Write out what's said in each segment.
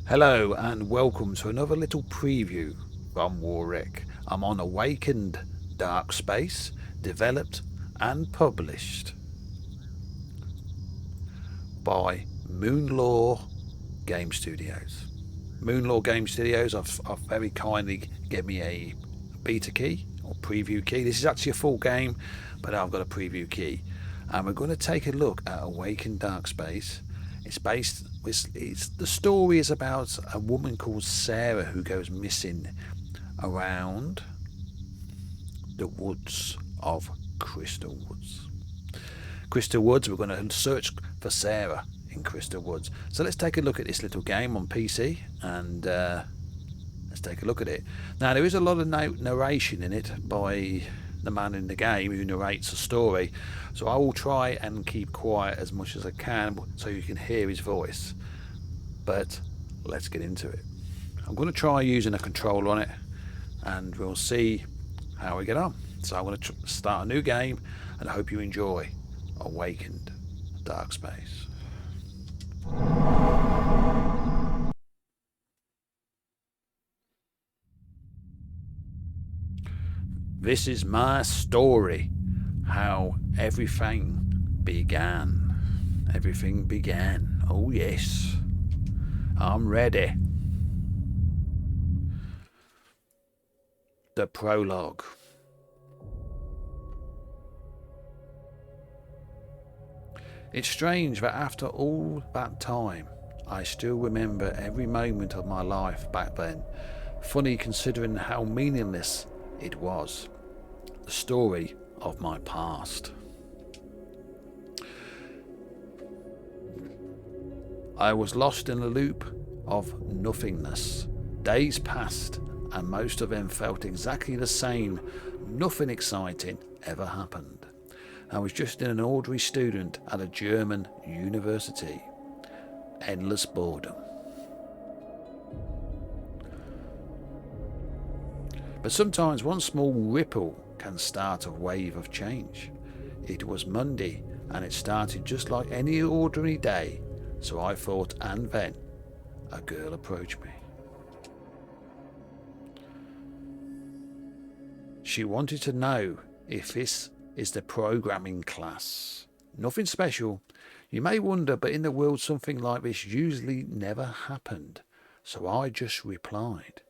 Hello and welcome to another little preview from Warric. I'm on Awakened Dark Space, developed and published by Moonlaw Game Studios. Moonlaw Game Studios have very kindly given me a beta key or preview key. This is actually a full game, but I've got a preview key. And we're going to take a look at Awakened Dark Space. The story is about a woman called Sara who goes missing around the woods of Crystal Woods. Crystal Woods, we're going to search for Sara in Crystal Woods. So let's take a look at this little game on PC and let's take a look at it. Now there is a lot of narration in it by the man in the game who narrates the story, so I will try and keep quiet as much as I can so you can hear his voice. But let's get into it. I'm going to try using a controller on it and we'll see how we get on. So I'm going to start a new game and I hope you enjoy Awakened Dark Space. This is my story, how everything began. Everything began. Oh yes, I'm ready. The prologue. It's strange that after all that time, I still remember every moment of my life back then. Funny considering how meaningless it was. The story of my past. I was lost in a loop of nothingness. Days passed and most of them felt exactly the same. Nothing exciting ever happened. I was just an ordinary student at a German university. Endless boredom. But sometimes one small ripple can start a wave of change. It was Monday and it started just like any ordinary day, so I thought, and then a girl approached me. She wanted to know if this is the programming class. Nothing special. You may wonder, but in the world something like this usually never happened. So I just replied,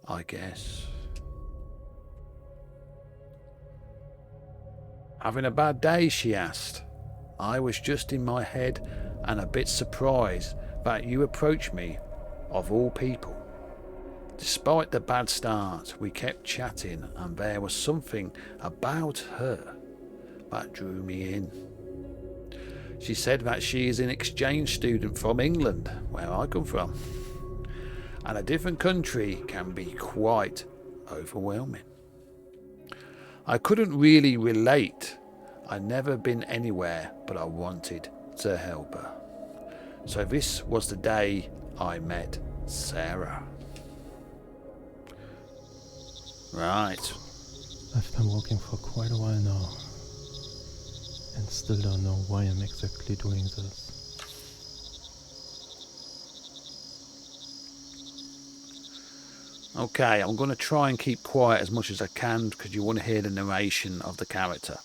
I guess. Having a bad day, she asked. I was just in my head and a bit surprised that you approached me, of all people. Despite the bad start, we kept chatting and there was something about her that drew me in. She said that she is an exchange student from England, where I come from, and a different country can be quite overwhelming. I couldn't really relate. I'd never been anywhere, but I wanted to help her. So this was the day I met Sara. Right. I've been walking for quite a while now, and still don't know why I'm exactly doing this. Okay, I'm going to try and keep quiet as much as I can because you want to hear the narration of the character.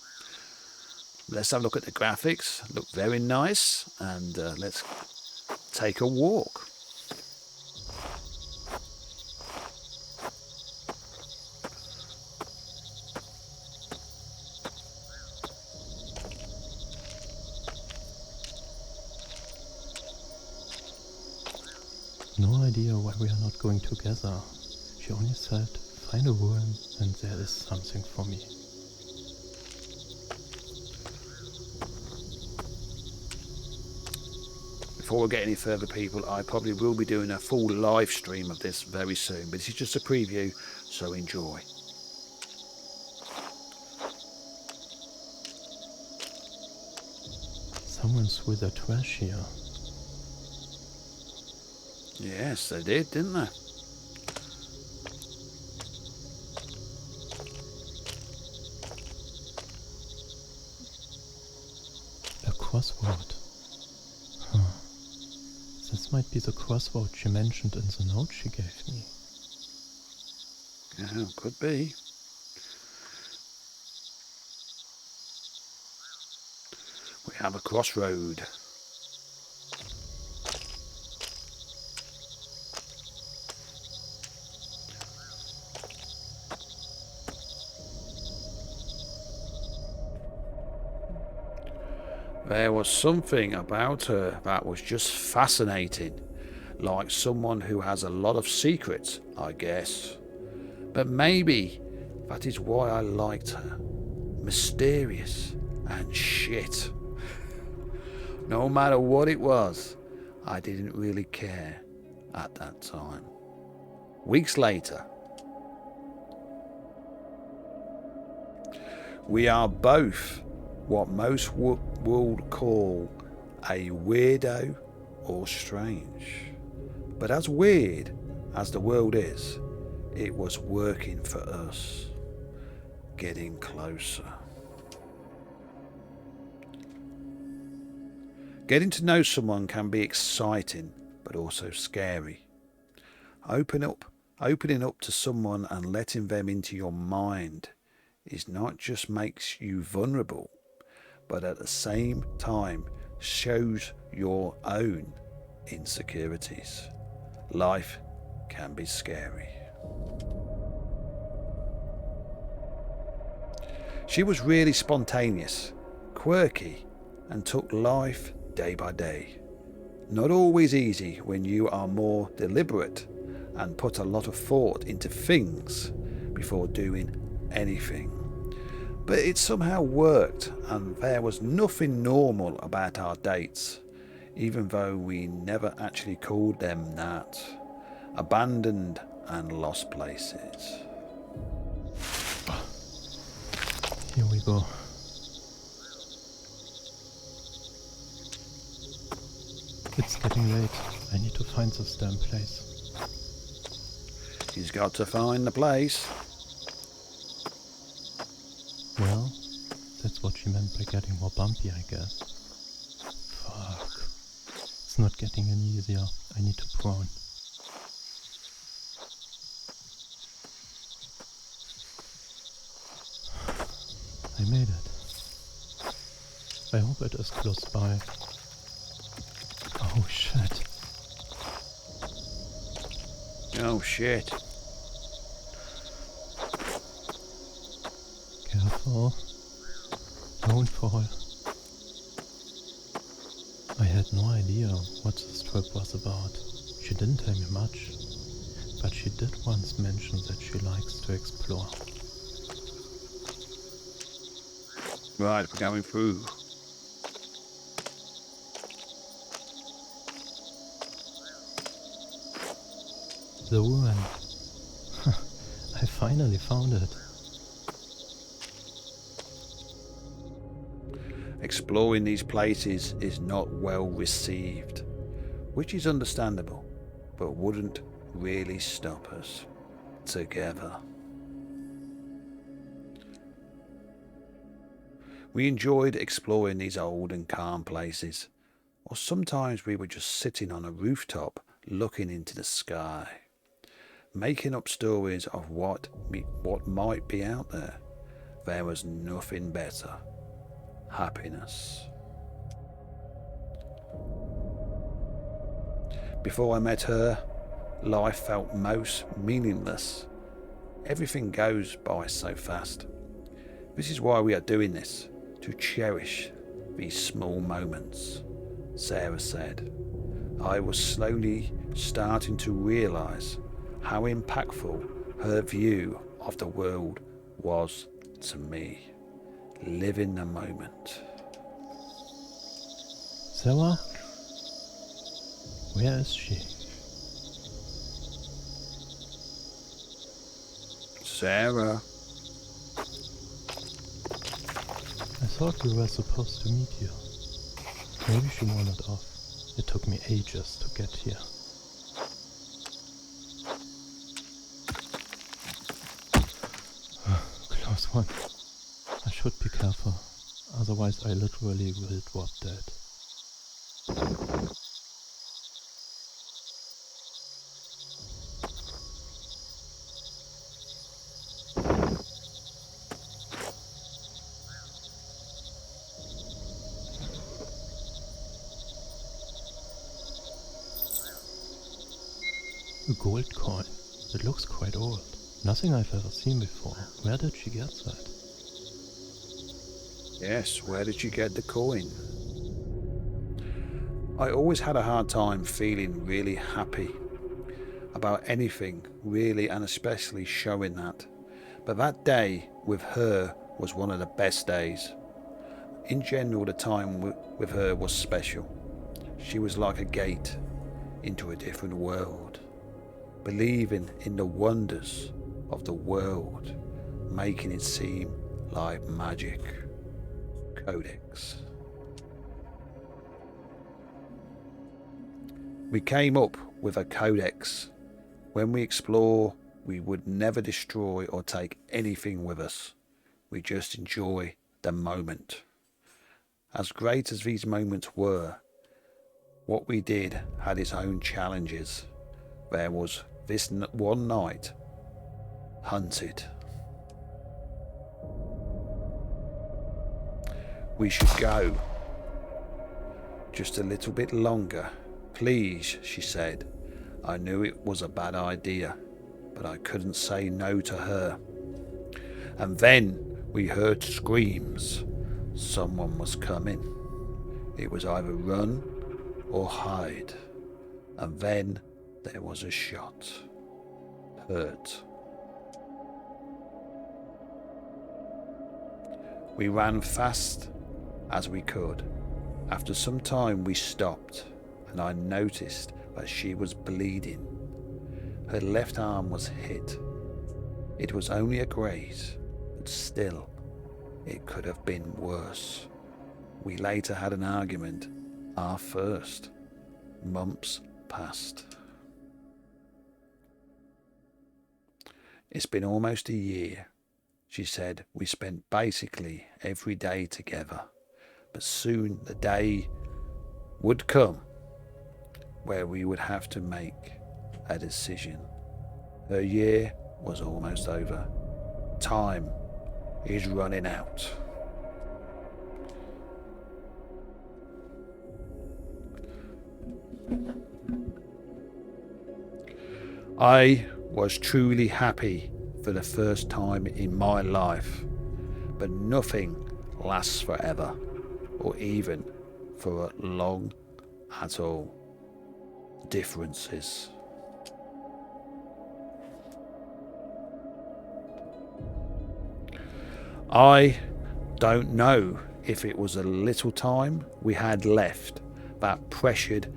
Let's have a look at the graphics. Look very nice, and let's take a walk. No idea why we are not going together. She only said, find a room and there is something for me. Before we get any further, people, I probably will be doing a full live stream of this very soon, but this is just a preview, so enjoy. Someone threw their trash here. Yes, they did, didn't they? A crossword. Huh. This This might be the crossroad she mentioned in the note she gave me. Yeah, could be. We have a crossroad. There was something about her that was just fascinating, like someone who has a lot of secrets, I guess. But maybe that is why I liked her. Mysterious and shit. No matter what it was, I didn't really care at that time. Weeks later, we are both what most would call a weirdo or strange. But as weird as the world is, it was working for us, getting closer. Getting to know someone can be exciting, but also scary. Opening up to someone and letting them into your mind is not just makes you vulnerable, but at the same time shows your own insecurities. Life can be scary. She was really spontaneous, quirky, and took life day by day. Not always easy when you are more deliberate and put a lot of thought into things before doing anything. But it somehow worked, and there was nothing normal about our dates, even though we never actually called them that. Abandoned and lost places. Here we go. It's getting late. I need to find this damn place. He's got to find the place. Well, that's what she meant by getting more bumpy, I guess. Fuck. It's not getting any easier. I need to prone. I made it. I hope it is close by. Oh shit. Oh shit. Careful. Don't fall. I had no idea what this trip was about. She didn't tell me much, but she did once mention that she likes to explore. Right, we're going through. The ruin. I finally found it. Exploring these places is not well received, which is understandable, but wouldn't really stop us together. We enjoyed exploring these old and calm places, or sometimes we were just sitting on a rooftop looking into the sky, making up stories of what might be out there. There was nothing better. Happiness. Before I met her, life felt most meaningless. Everything goes by so fast. This is why we are doing this, to cherish these small moments, Sara said. I was slowly starting to realise how impactful her view of the world was to me. Live in the moment. Sara? Where is she? Sara. I thought we were supposed to meet here. Maybe she wandered off. It took me ages to get here. Close one. I should be careful, otherwise I literally will drop dead. gold coin. It looks quite old. Nothing I've ever seen before. Where did she get that? Yes, where did you get the coin? I always had a hard time feeling really happy about anything, really, and especially showing that. But that day with her was one of the best days. In general, the time with her was special. She was like a gate into a different world, believing in the wonders of the world, making it seem like magic. Codex. We came up with a codex. When we explore, we would never destroy or take anything with us. We just enjoy the moment. As great as these moments were, what we did had its own challenges. There was this one night, hunted. We should go. Just a little bit longer. Please, she said. I knew it was a bad idea, but I couldn't say no to her. And then we heard screams. Someone was coming. It was either run or hide. And then there was a shot. Hurt. We ran fast as we could. After some time we stopped, and I noticed that she was bleeding. Her left arm was hit. It was only a graze, but still, it could have been worse. We later had an argument, our first. Months passed. It's been almost a year. She said we spent basically every day together, but soon the day would come where we would have to make a decision. Her year was almost over. Time is running out. I was truly happy for the first time in my life, but nothing lasts forever, or even for long at all. Differences. I don't know if it was a little time we had left that pressured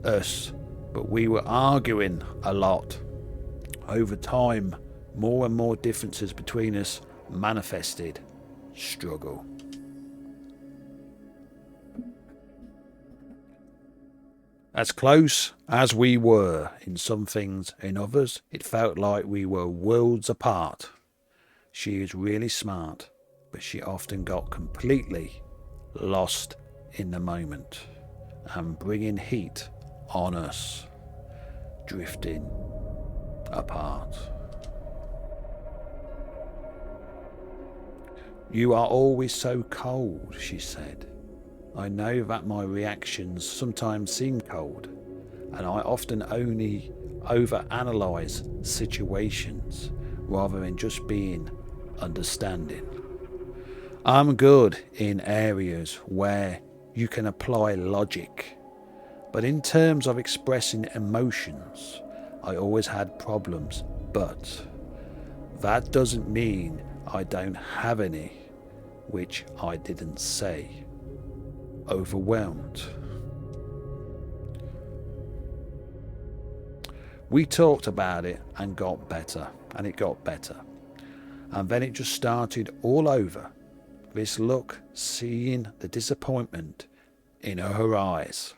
us, but we were arguing a lot. Over time, more and more differences between us manifested. Struggle. As close as we were in some things, in others, it felt like we were worlds apart. She is really smart, but she often got completely lost in the moment and bringing heat on us, drifting apart. You are always so cold, she said. I know that my reactions sometimes seem cold, and I often only overanalyze situations rather than just being understanding. I'm good in areas where you can apply logic, but in terms of expressing emotions, I always had problems, but that doesn't mean I don't have any, which I didn't say. Overwhelmed. We talked about it and got better, and it got better. And then it just started all over. This look, seeing the disappointment in her eyes.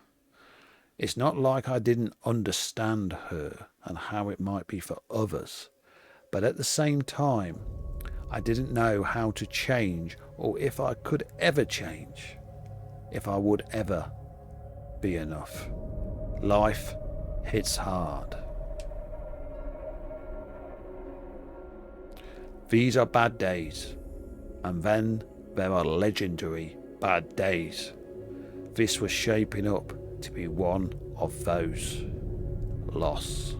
It's not like I didn't understand her and how it might be for others, but at the same time, I didn't know how to change or if I could ever change. If I would ever be enough. Life hits hard. These are bad days, and then there are legendary bad days. This was shaping up to be one of those. Loss.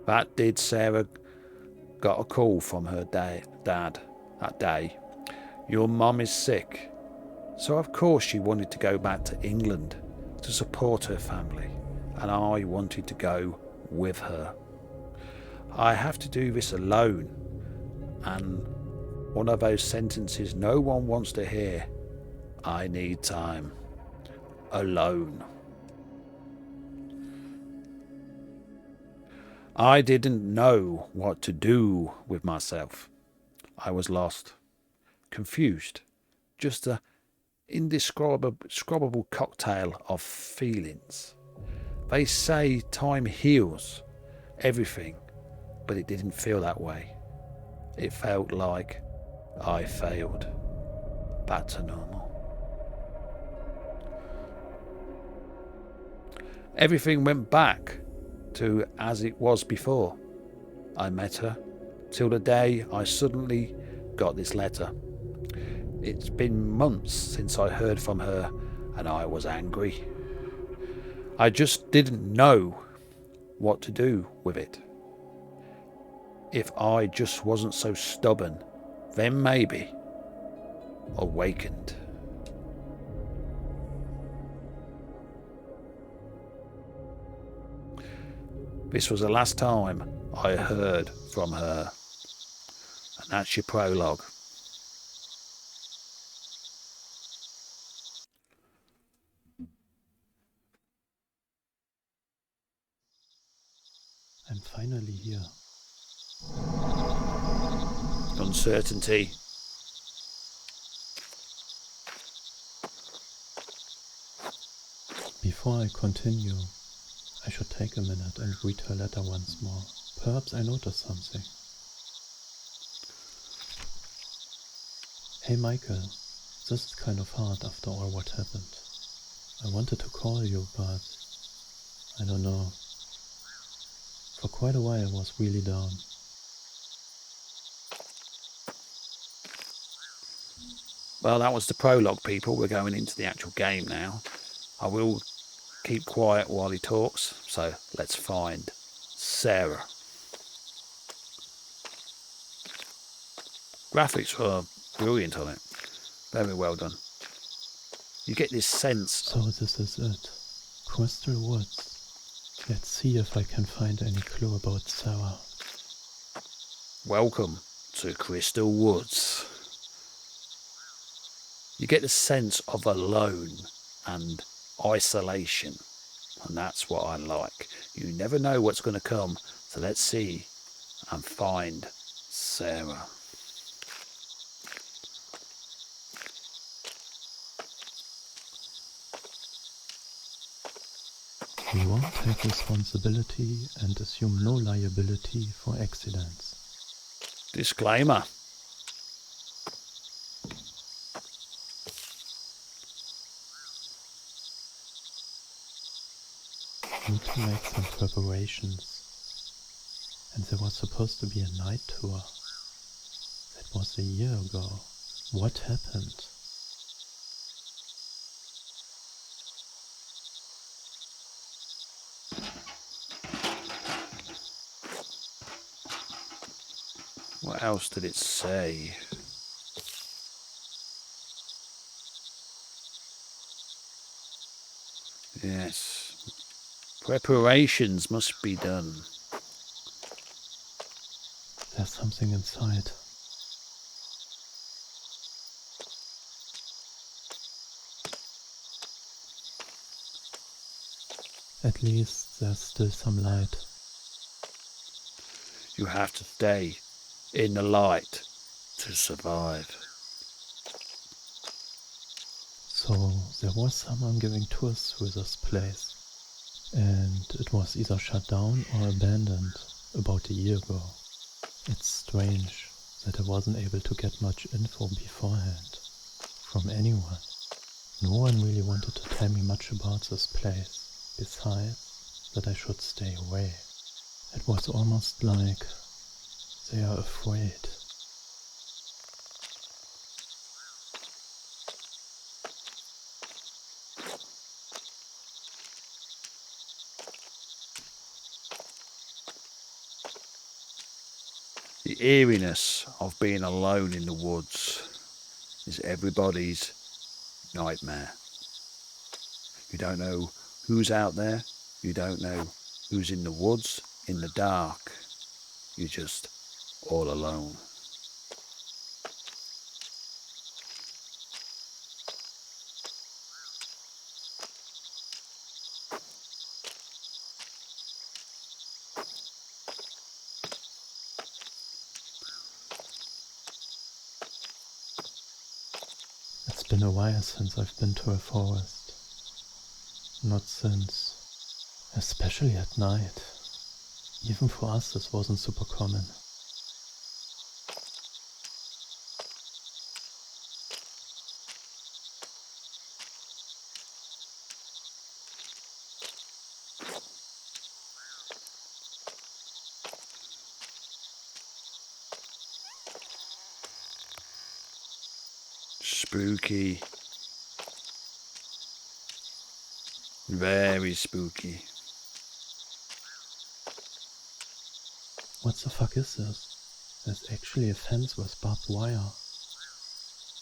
That did Sarah got a call from her dad that day. Your mum is sick. So of course she wanted to go back to England to support her family, and I wanted to go with her. I have to do this alone, and one of those sentences no one wants to hear. I need time. Alone. I didn't know what to do with myself. I was lost, confused, just a indescribable cocktail of feelings. They say time heals everything, but it didn't feel that way. It felt like I failed. Back to normal. Everything went back to as it was before. I met her, till the day I suddenly got this letter. It's been months since I heard from her, and I was angry. I just didn't know what to do with it. If I just wasn't so stubborn, then maybe awakened. This was the last time I heard from her. And that's your prologue. I'm finally here. Uncertainty. Before I continue, I should take a minute and read her letter once more. Perhaps I notice something. Hey Michael, this is kind of hard after all what happened. I wanted to call you, but I don't know. For quite a while I was really down. Well, that was the prologue, people. We're going into the actual game now. I will keep quiet while he talks, so let's find Sara. Graphics were brilliant on it. Very well done. You get this sense. So this is it. Crystal Woods. Let's see if I can find any clue about Sara. Welcome to Crystal Woods. You get the sense of alone and isolation, and that's what I like. You never know what's going to come, so let's see and find Sara. We won't take responsibility and assume no liability for accidents. Disclaimer. Need to make some preparations. And there was supposed to be a night tour. That was a year ago. What happened? What else did it say? Yes. Preparations must be done. There's something inside. At least there's still some light. You have to stay in the light to survive. So there was someone giving tours through this place. And it was either shut down or abandoned about a year ago. It's strange that I wasn't able to get much info beforehand from anyone. No one really wanted to tell me much about this place, besides that I should stay away. It was almost like they are afraid. The eeriness of being alone in the woods is everybody's nightmare. You don't know who's out there. You don't know who's in the woods, in the dark. You're just all alone. It's been a while since I've been to a forest. Not since. Especially at night. Even for us this wasn't super common. Spooky. Very spooky. What the fuck is this? There's actually a fence with barbed wire.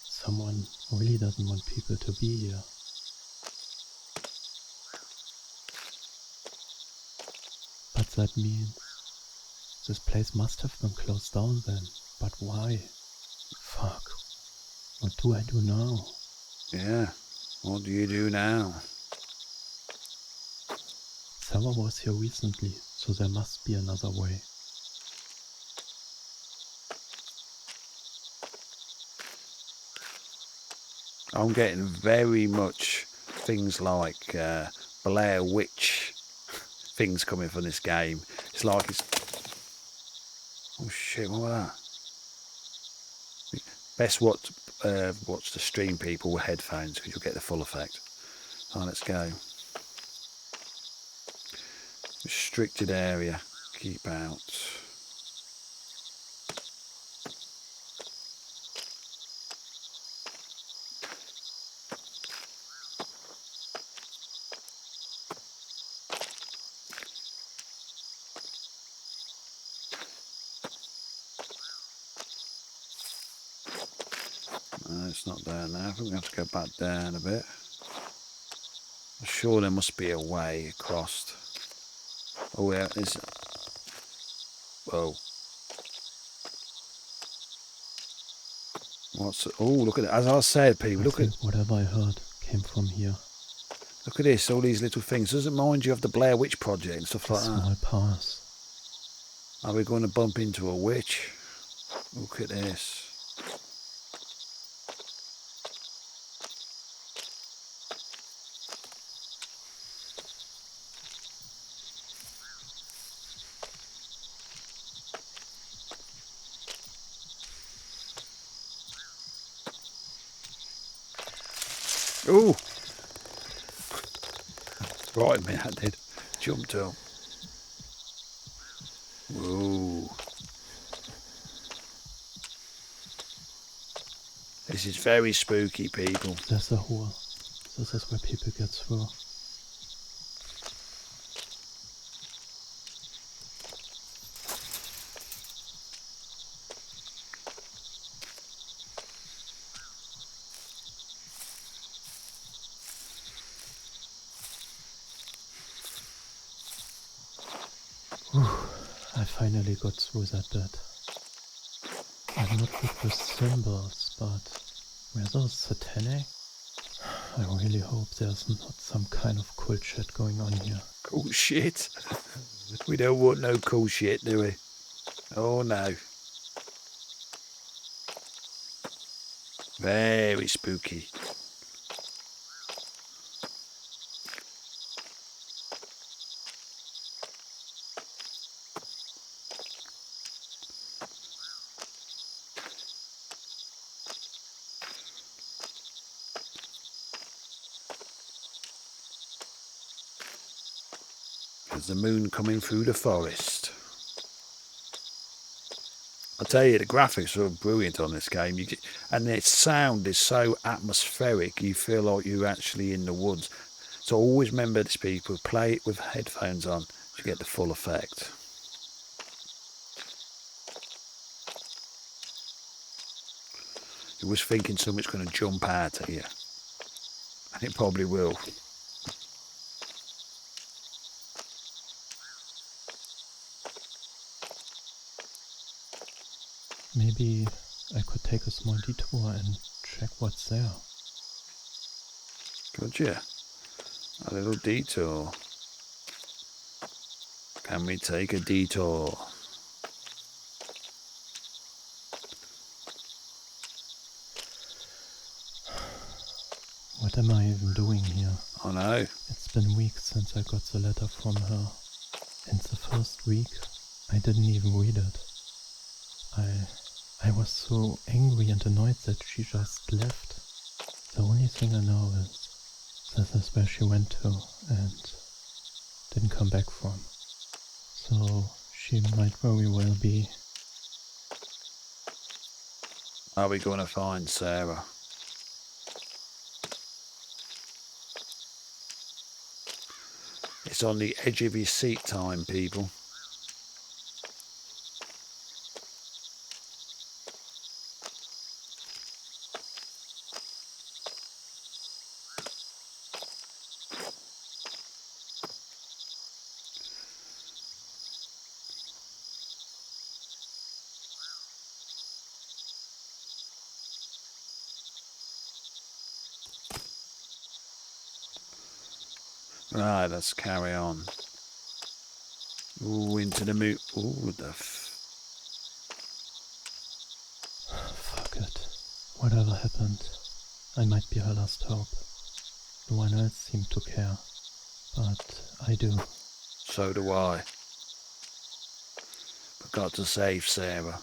Someone really doesn't want people to be here. But that means this place must have been closed down then. But why? Fuck. What do I do now? Yeah, what do you do now? Sara was here recently, so there must be another way. I'm getting very much things like Blair Witch things coming from this game. It's like it's... Oh shit, what was that? Best watch the stream people with headphones because you'll get the full effect. Oh, let's go. Restricted area. Keep out. No, it's not there now. I think we have to go back down a bit. I'm sure there must be a way across. Oh, yeah, is. Whoa. What's. Oh, look at it. As I said, people, look at. Whatever I heard came from here. Look at this, all these little things. Does it remind you of the Blair Witch Project and stuff like that? Small pass. Are we going to bump into a witch? Look at this. Oh! Right, man, that did. Jumped up. Whoa. This is very spooky, people. There's a hole. This is where people get through. I finally got through that bit. I'm not good with symbols, but were those satanic? I really hope there's not some kind of cool shit going on here. Cool shit? We don't want no cool shit, do we? Oh no. Very spooky. There's the moon coming through the forest. I tell you, the graphics are brilliant on this game, and its sound is so atmospheric. You feel like you're actually in the woods. So always remember this, people. Play it with headphones on to get the full effect. It was thinking something's going to jump out at you. And it probably will. Maybe I could take a small detour and check what's there. Could you? A little detour. Can we take a detour? What am I even doing here? I know. It's been weeks since I got the letter from her. And the first week, I didn't even read it. I was so angry and annoyed that she just left. The only thing I know is this is where she went to and didn't come back from. So she might very well be. Are we going to find Sara? It's on the edge of your seat time, people. Right, let's carry on. Ooh, into the moot. Ooh, Fuck it. Whatever happened, I might be her last hope. No one else seemed to care, but I do. So do I. But got to save Sara.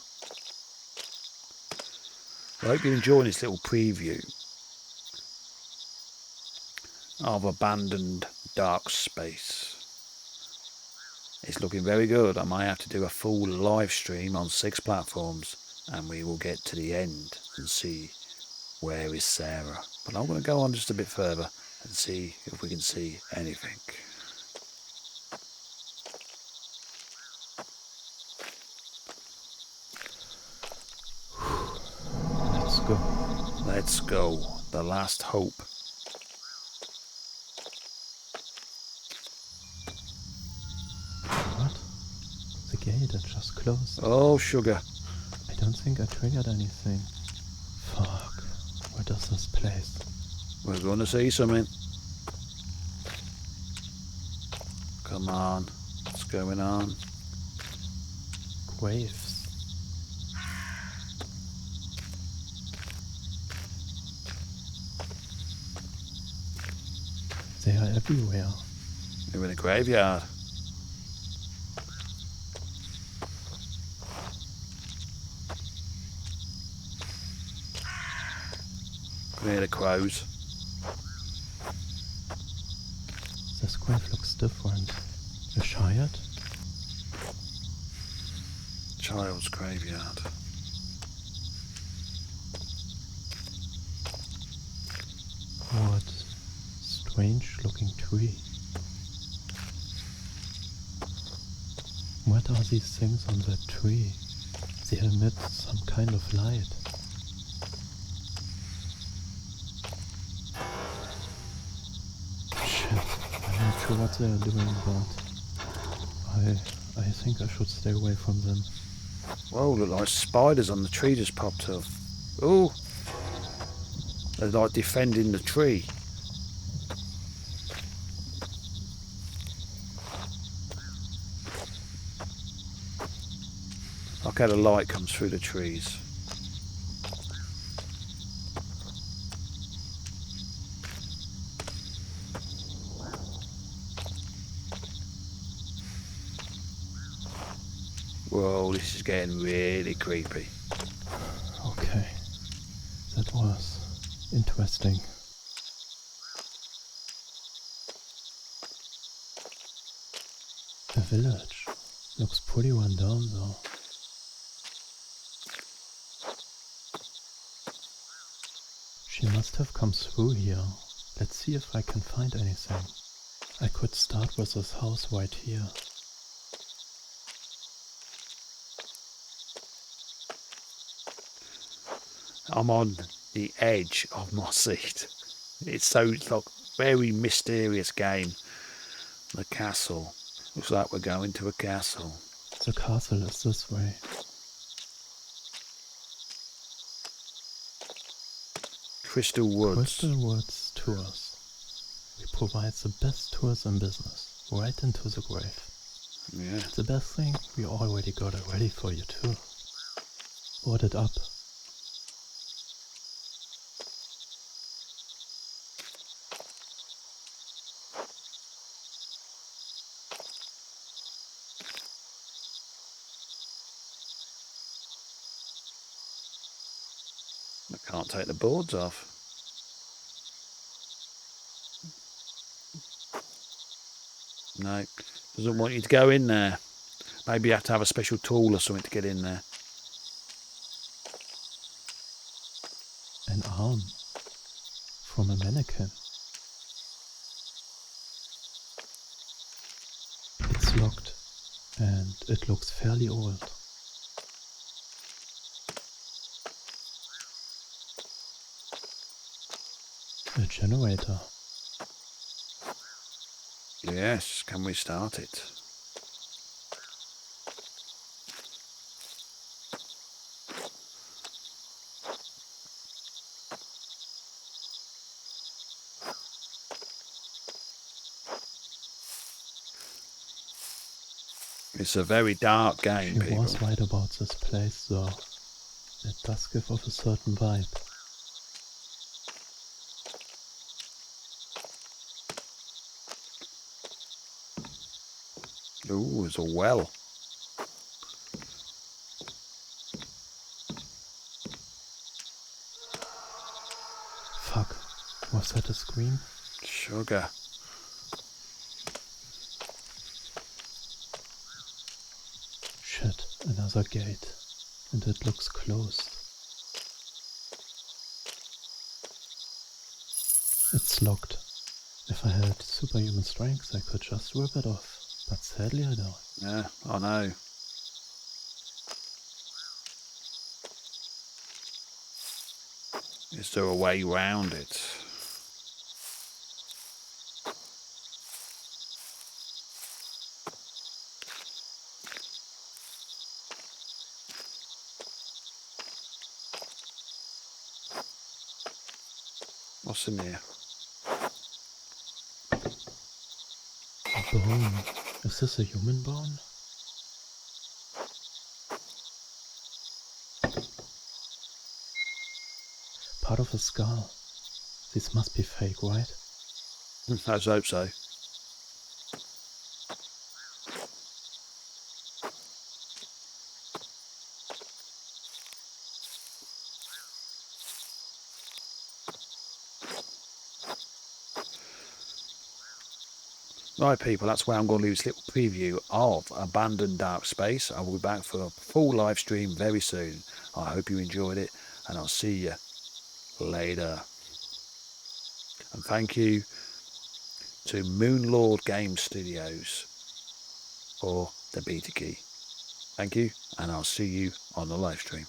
I hope you're enjoying this little preview of abandoned dark space. It's looking very good. I might have to do a full live stream on 6 platforms and we will get to the end and see where is Sara. But I'm going to go on just a bit further and see if we can see anything. Let's go. Let's go. The last hope. What? The gate had just closed. Oh, sugar. I don't think I triggered anything. Fuck. What is this place? We're going to see something. Come on. What's going on? Graves. They are everywhere. We're in a graveyard. Can hear the crows. This grave looks different. A Shire? Child's graveyard. What strange looking tree. What are these things on that tree? They emit some kind of light. Shit, I'm not sure what they are doing, but I think I should stay away from them. Whoa, look like spiders on the tree just popped up. Ooh. They're like defending the tree. Like how the light comes through the trees. Whoa, this is getting really creepy. Okay, that was interesting. The village looks pretty run down though. She must have come through here. Let's see if I can find anything. I could start with this house right here. I'm on the edge of my seat. It's like very mysterious game. The castle. Looks like we're going to a castle. The castle is this way. Crystal Woods. Crystal Woods Tours. We provide the best tours in business, right into the grave. Yeah. The best thing, we already got it ready for you too. Board it up. I can't take the boards off. No, doesn't want you to go in there. Maybe you have to have a special tool or something to get in there. An arm from a mannequin. It's locked and it looks fairly old. A generator. Yes, can we start it? It's a very dark game, She people. was right about this place though. It does give off a certain vibe. Ooh, there's a well. Fuck, was that a scream? Sugar. Shit, another gate. And it looks closed. It's locked. If I had superhuman strength, I could just rip it off. But sadly I don't. Yeah, I know. Is there a way round it? What's in here? A bone. Is this a human bone? Part of a skull. These must be fake, right? Let's hope so. Right, people, that's where I'm going to leave this little preview of Abandoned Dark Space. I will be back for a full live stream very soon. I hope you enjoyed it, and I'll see you later. And thank you to Moonlord Game Studios for the beta key. Thank you, and I'll see you on the live stream.